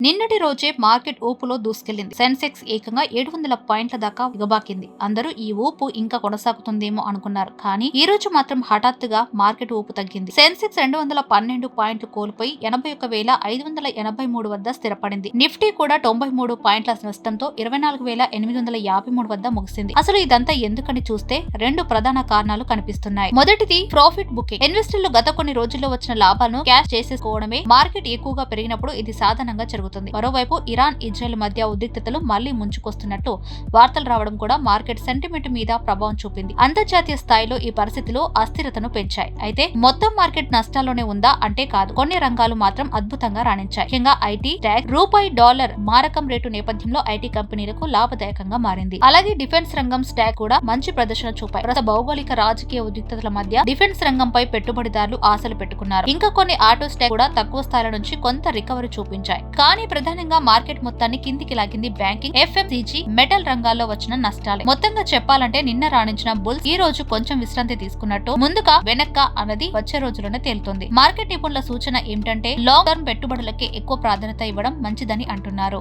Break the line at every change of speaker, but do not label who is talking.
నిన్నటి రోజే మార్కెట్ ఊపులో దూసుకెళ్లింది. సెన్సెక్స్ ఏకంగా 700 పాయింట్ల దాకా ఎగబాకింది. అందరూ ఈ ఊపు ఇంకా కొనసాగుతుందేమో అనుకున్నారు. కానీ ఈ రోజు మాత్రం హఠాత్తుగా మార్కెట్ ఊపు తగ్గింది. సెన్సెక్స్ 212 పాయింట్లు కోల్పోయి 81,583 వద్ద స్థిరపడింది. నిఫ్టీ కూడా 93 పాయింట్ల నష్టంతో 24,853 వద్ద ముగిసింది. అసలు ఇదంతా ఎందుకని చూస్తే రెండు ప్రధాన కారణాలు కనిపిస్తున్నాయి. మొదటిది ప్రాఫిట్ బుకింగ్. ఇన్వెస్టర్లు గత కొన్ని రోజుల్లో వచ్చిన లాభాలను క్యాష్ చేసేసుకోవడమే. మార్కెట్ ఎక్కువగా పెరిగినప్పుడు ఇది సాధారణంగా జరుగుతుంది. మరోవైపు ఇరాన్ ఇజ్రాయెల్ మధ్య ఉద్రిక్తతలు మళ్లీ ముంచుకొస్తున్నట్టు వార్తలు రావడం కూడా మార్కెట్ సెంటిమెంట్ మీద ప్రభావం చూపింది. అంతర్జాతీయ స్థాయిలో ఈ పరిస్థితులు అస్థిరతను పెంచాయి. అయితే మొత్తం మార్కెట్ నష్టాల్లోనే ఉందా అంటే కాదు. కొన్ని రంగాలు మాత్రం అద్భుతంగా రాణించాయి. ముఖ్యంగా ఐటీ, టెక్, రూపాయి డాలర్ మారకం రేటు నేపథ్యంలో ఐటీ కంపెనీలకు లాభదాయకంగా మారింది. అలాగే డిఫెన్స్ రంగం స్టాక్ కూడా మంచి ప్రదర్శన చూపాయి. ప్రస్తుత భౌగోళిక రాజకీయ ఉద్రిక్తతల మధ్య డిఫెన్స్ రంగంపై పెట్టుబడిదారులు ఆశలు పెట్టుకున్నారు. ఇంకా కొన్ని ఆటో స్టాక్ కూడా తక్కువ స్థాయిల నుంచి కొంత రికవరీ చూపించాయి. కానీ ప్రధానంగా మార్కెట్ మొత్తాన్ని కిందికి లాగింది బ్యాంకింగ్, ఎఫ్ఎంసీజీ, మెటల్ రంగాల్లో వచ్చిన నష్టాలే. మొత్తంగా చెప్పాలంటే నిన్న రాణించిన బుల్స్ ఈ రోజు కొంచెం విశ్రాంతి తీసుకున్నట్టు, ముందుగా వెనక్క అన్నది వచ్చే రోజుల్లోనే తేలుతుంది. మార్కెట్ నిపుణుల సూచన ఏమిటంటే లాంగ్ టర్మ్ పెట్టుబడులకే ఎక్కువ ప్రాధాన్యత ఇవ్వడం మంచిదని అంటున్నారు.